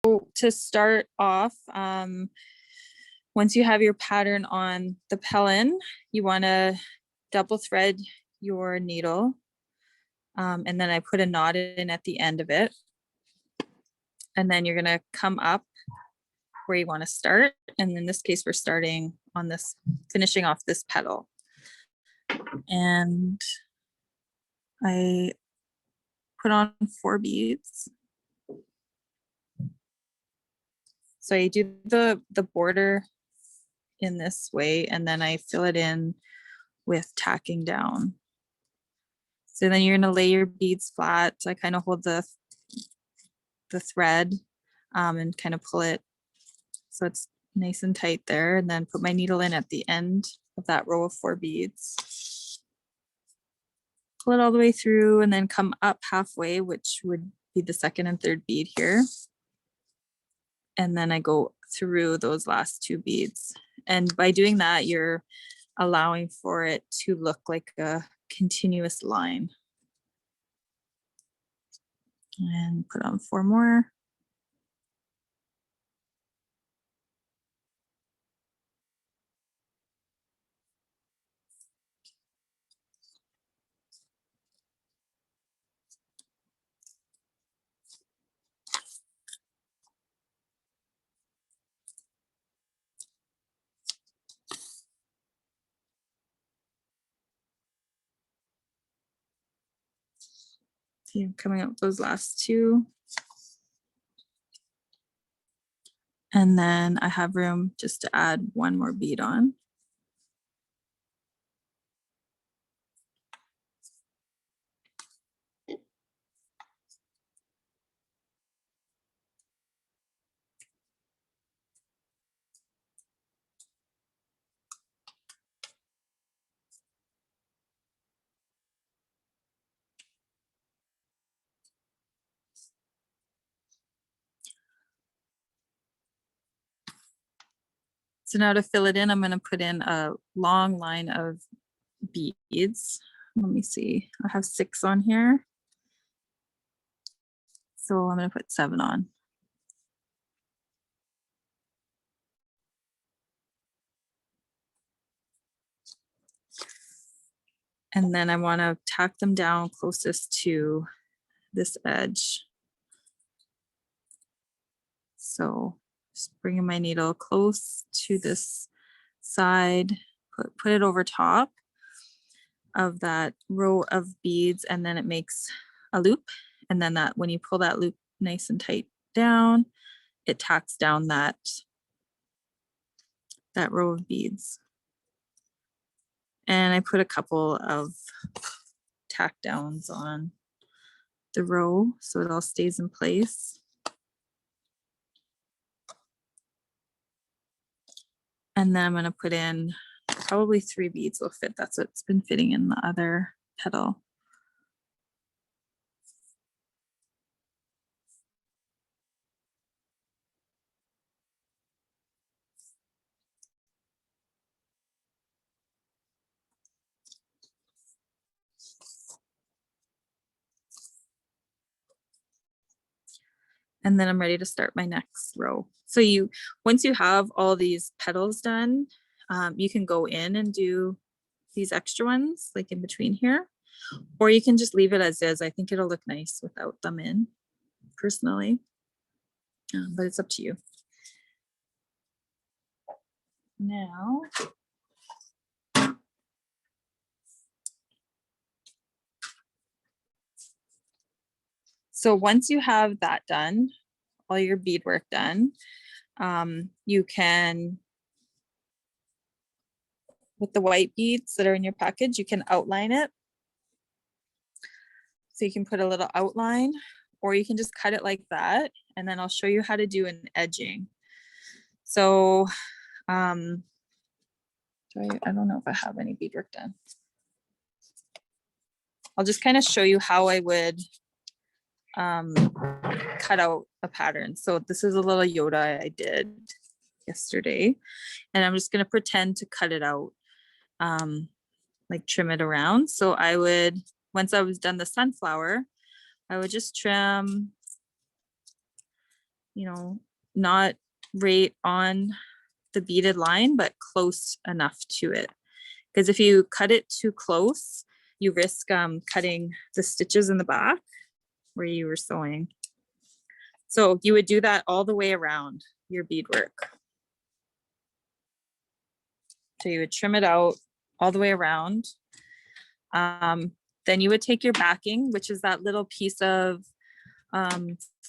to start off, once you have your pattern on the pellin, you want to double thread your needle. And then I put a knot in at the end of it. And then you're going to come up where you want to start. And in this case, we're starting on this, finishing off this petal. And I put on 4 beads. So I do the border in this way, and then I fill it in with tacking down. So then you're going to lay your beads flat. So I kind of hold the thread and kind of pull it so it's nice and tight there, and then put my needle in at the end of that row of 4 beads. Pull it all the way through and then come up halfway, which would be the 2nd and 3rd bead here. And then I go through those last 2 beads. And by doing that, you're allowing for it to look like a continuous line. And put on 4 more. See, I'm coming up with those last 2. And then I have room just to add 1 more bead on. So now to fill it in, I'm going to put in a long line of beads. Let me see. I have 6 on here. So I'm going to put 7 on. And then I want to tack them down closest to this edge. So just bringing my needle close to this side, put it over top of that row of beads, and then it makes a loop. And then that when you pull that loop nice and tight down, it tacks down that row of beads. And I put a couple of tack downs on the row so it all stays in place. And then I'm going to put in probably 3 beads will fit. That's what's been fitting in the other petal. And then I'm ready to start my next row. So once you have all these petals done, you can go in and do these extra ones like in between here, or you can just leave it as is. I think it'll look nice without them in, personally, but it's up to you. Now, so once you have that done, all your beadwork done, you can, with the white beads that are in your package, you can outline it. So you can put a little outline, or you can just cut it like that. And then I'll show you how to do an edging. So I don't know if I have any beadwork done. I'll just kind of show you how I would cut out a pattern. So this is a little Yoda I did yesterday, and I'm just going to pretend to cut it out, like trim it around. So I would, once I was done the sunflower, I would just trim, you know, not right on the beaded line, but close enough to it. Because if you cut it too close, you risk cutting the stitches in the back where you were sewing. So you would do that all the way around your beadwork. So you would trim it out all the way around. Then you would take your backing, which is that little piece of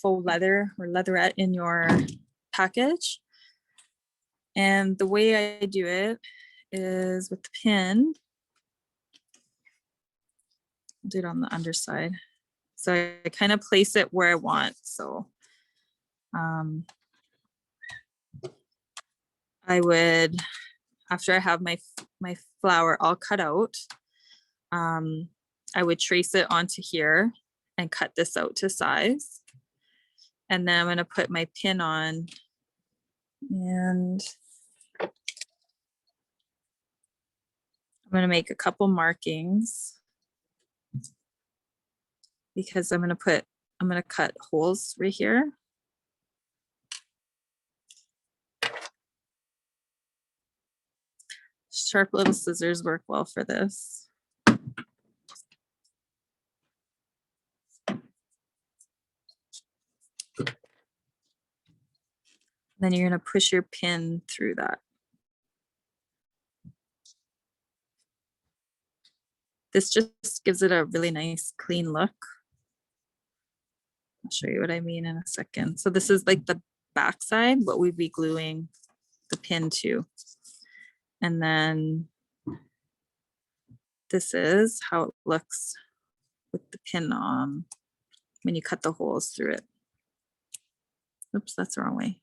faux leather or leatherette in your package. And the way I do it is with the pin. I'll do it on the underside. So I kind of place it where I want. So I would, after I have my flower all cut out, I would trace it onto here and cut this out to size. And then I'm going to put my pin on, and I'm going to make a couple markings because I'm going to cut holes right here. Sharp little scissors work well for this. Then you're going to push your pin through that. This just gives it a really nice clean look. I'll show you what I mean in a second. So this is like the back side, what we'd be gluing the pin to. And then this is how it looks with the pin on when you cut the holes through it. Oops, that's the wrong way.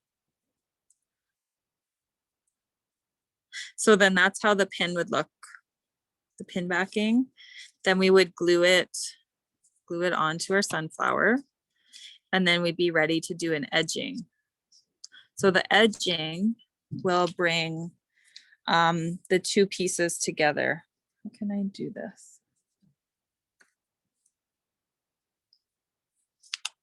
So then that's how the pin would look, the pin backing. Then we would glue it onto our sunflower, and then we'd be ready to do an edging. So the edging will bring the two pieces together. How can I do this?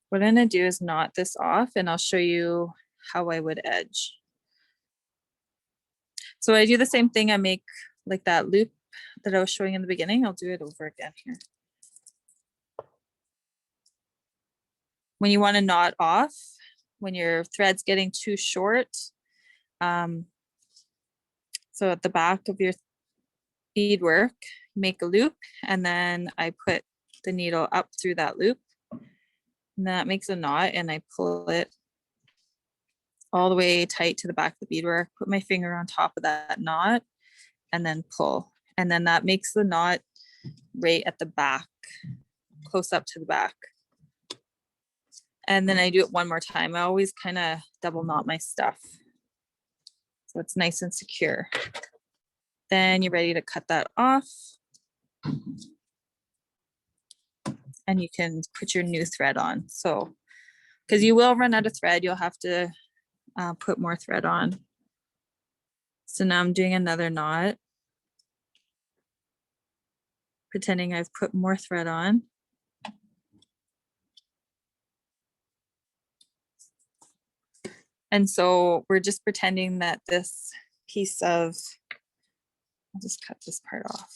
What I'm gonna do is knot this off, and I'll show you how I would edge. So I do the same thing. I make like that loop that I was showing in the beginning. I'll do it over again here. When you want to knot off, when your thread's getting too short, so at the back of your beadwork, make a loop, and then I put the needle up through that loop, and that makes a knot, and I pull it all the way tight to the back of the beadwork, put my finger on top of that knot, and then pull. And then that makes the knot right at the back, close up to the back. And then I do it one more time. I always kind of double knot my stuff, so it's nice and secure. Then you're ready to cut that off. And you can put your new thread on. So, because you will run out of thread, you'll have to put more thread on. So now I'm doing another knot, pretending I've put more thread on. And so we're just pretending that this piece of, I'll just cut this part off.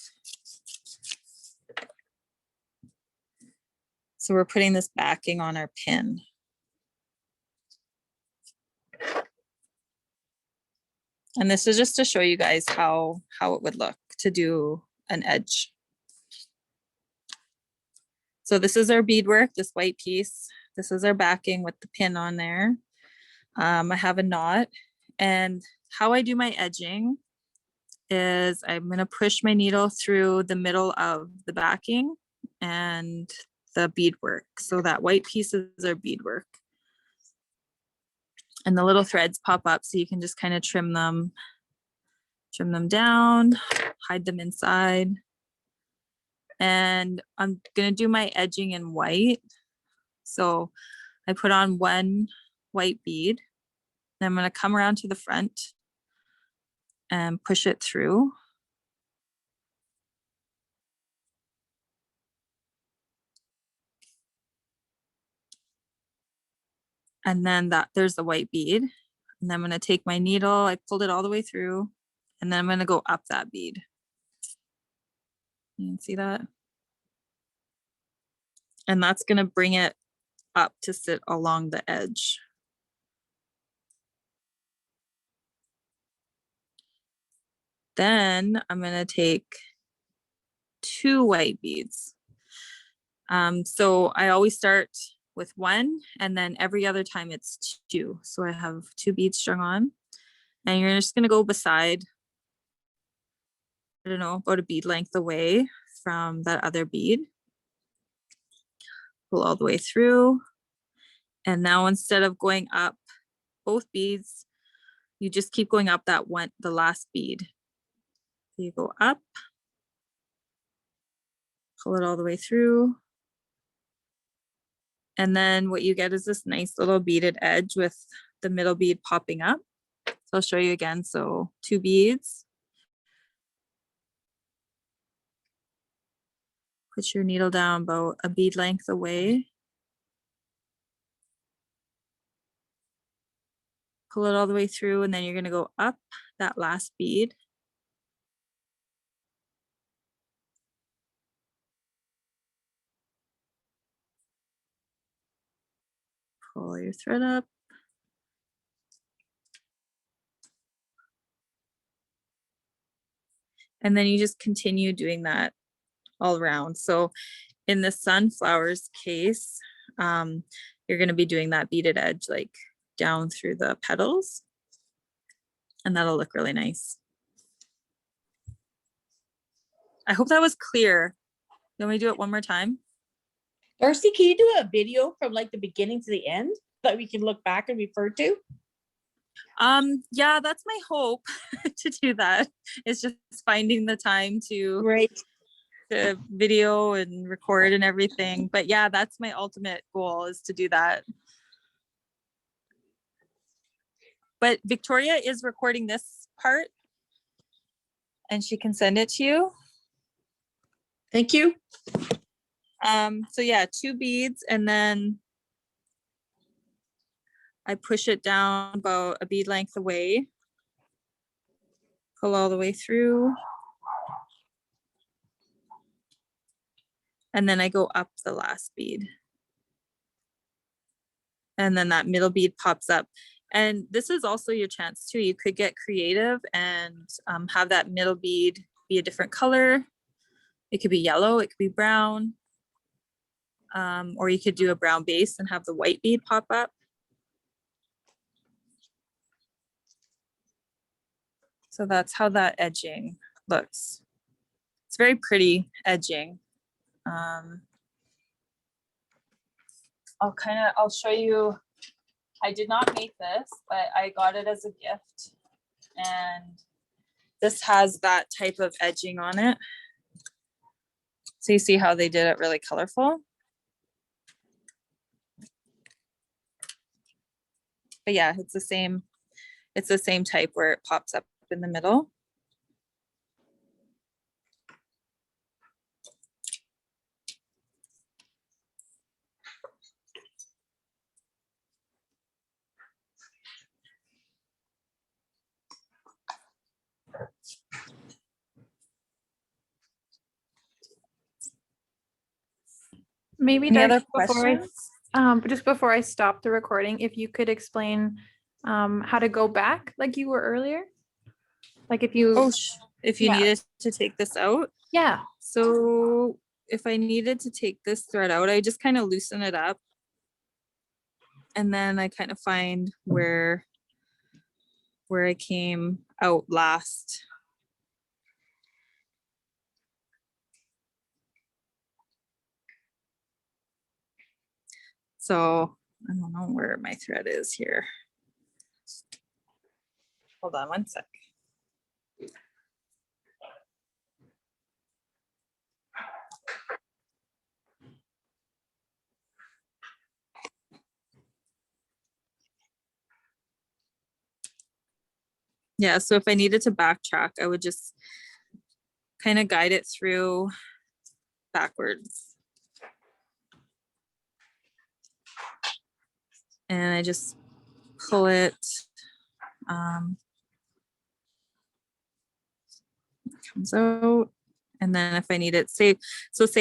So we're putting this backing on our pin. And this is just to show you guys how it would look to do an edge. So this is our beadwork, this white piece. This is our backing with the pin on there. I have a knot, and how I do my edging is I'm going to push my needle through the middle of the backing and the beadwork. So that white piece is our beadwork. And the little threads pop up, so you can just kind of trim them down, hide them inside. And I'm going to do my edging in white. So I put on one white bead, then I'm going to come around to the front and push it through. And then there's the white bead. And then I'm going to take my needle, I pulled it all the way through, and then I'm going to go up that bead. You can see that? And that's going to bring it up to sit along the edge. Then I'm going to take 2 white beads. So I always start with 1, and then every other time it's 2. So I have 2 beads strung on, and you're just going to go beside, I don't know, about a bead length away from that other bead. Pull all the way through. And now instead of going up both beads, you just keep going up that one, the last bead. So you go up, pull it all the way through. And then what you get is this nice little beaded edge with the middle bead popping up. So I'll show you again. So 2 beads. Put your needle down about a bead length away. Pull it all the way through, and then you're going to go up that last bead. Pull your thread up. And then you just continue doing that all around. So in the sunflowers case, you're going to be doing that beaded edge like down through the petals, and that'll look really nice. I hope that was clear. You want me to do it one more time? Darcy, can you do a video from like the beginning to the end that we can look back and refer to? Yeah, that's my hope to do that. It's just finding the time to Great. to video and record and everything. But yeah, that's my ultimate goal, is to do that. But Victoria is recording this part and she can send it to you. Thank you. So yeah, 2 beads, and then I push it down about a bead length away. Pull all the way through. And then I go up the last bead. And then that middle bead pops up. And this is also your chance too. You could get creative and have that middle bead be a different color. It could be yellow, it could be brown. Or you could do a brown base and have the white bead pop up. So that's how that edging looks. It's very pretty edging. I'll show you. I did not make this, but I got it as a gift. And this has that type of edging on it. So you see how they did it really colorful. But yeah, it's the same type where it pops up in the middle. Maybe Any other Darcy, questions? just before I stop the recording, if you could explain how to go back like you were earlier. Like if you, Oh, if you yeah. needed to take this out. Yeah. So if I needed to take this thread out, I just kind of loosen it up. And then I kind of find where I came out last. So I don't know where my thread is here. Hold on one sec. Yeah, so if I needed to backtrack, I would just kind of guide it through backwards. and I just pull it. Comes out. And then if I need it, say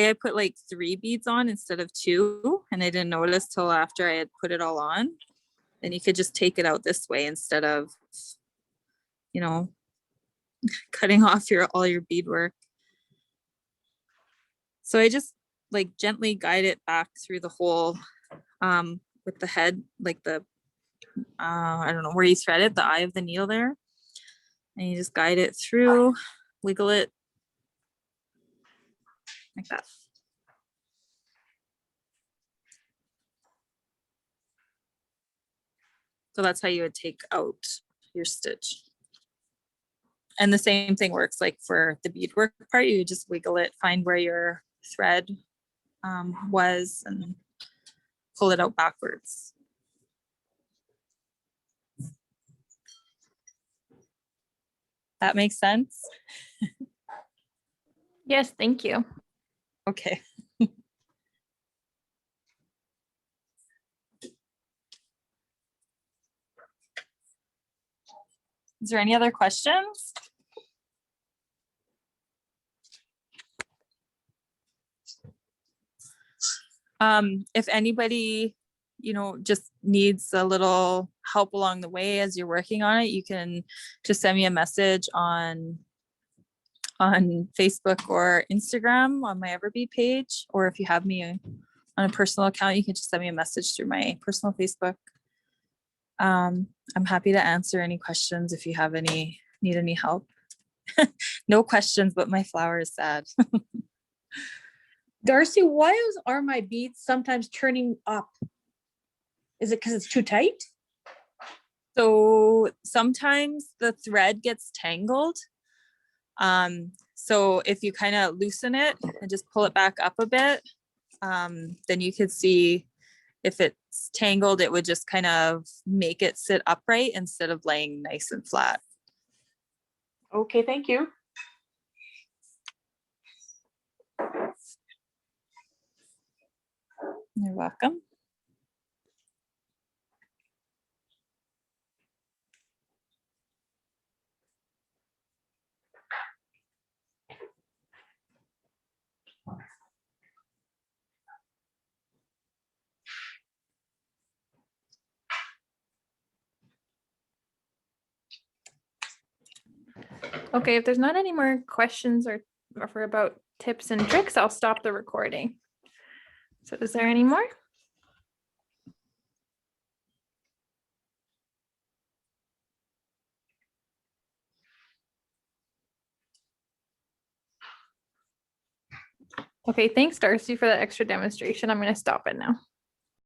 I put like 3 beads on instead of 2, and I didn't notice till after I had put it all on, then you could just take it out this way instead of, you know, cutting off all your beadwork. So I just like gently guide it back through the hole with the head, like the, I don't know where you thread it, the eye of the needle there. And you just guide it through, wiggle it like that. So that's how you would take out your stitch. And the same thing works like for the beadwork part. You just wiggle it, find where your thread was, and pull it out backwards. That makes sense? Yes, thank you. Okay. Is there any other questions? If anybody, you know, just needs a little help along the way as you're working on it, you can just send me a message on Facebook or Instagram on my Everbead page, or if you have me on a personal account, you can just send me a message through my personal Facebook. I'm happy to answer any questions if you have need any help. No questions, but my flower is sad. Darcy, are my beads sometimes turning up? Is it because it's too tight? So sometimes the thread gets tangled. So if you kind of loosen it and just pull it back up a bit, then you could see if it's tangled, it would just kind of make it sit upright instead of laying nice and flat. Okay, thank you. You're welcome. Okay, if there's not any more questions or for about tips and tricks, I'll stop the recording. So is there any more? Okay, thanks, Darcy, for that extra demonstration. I'm going to stop it now.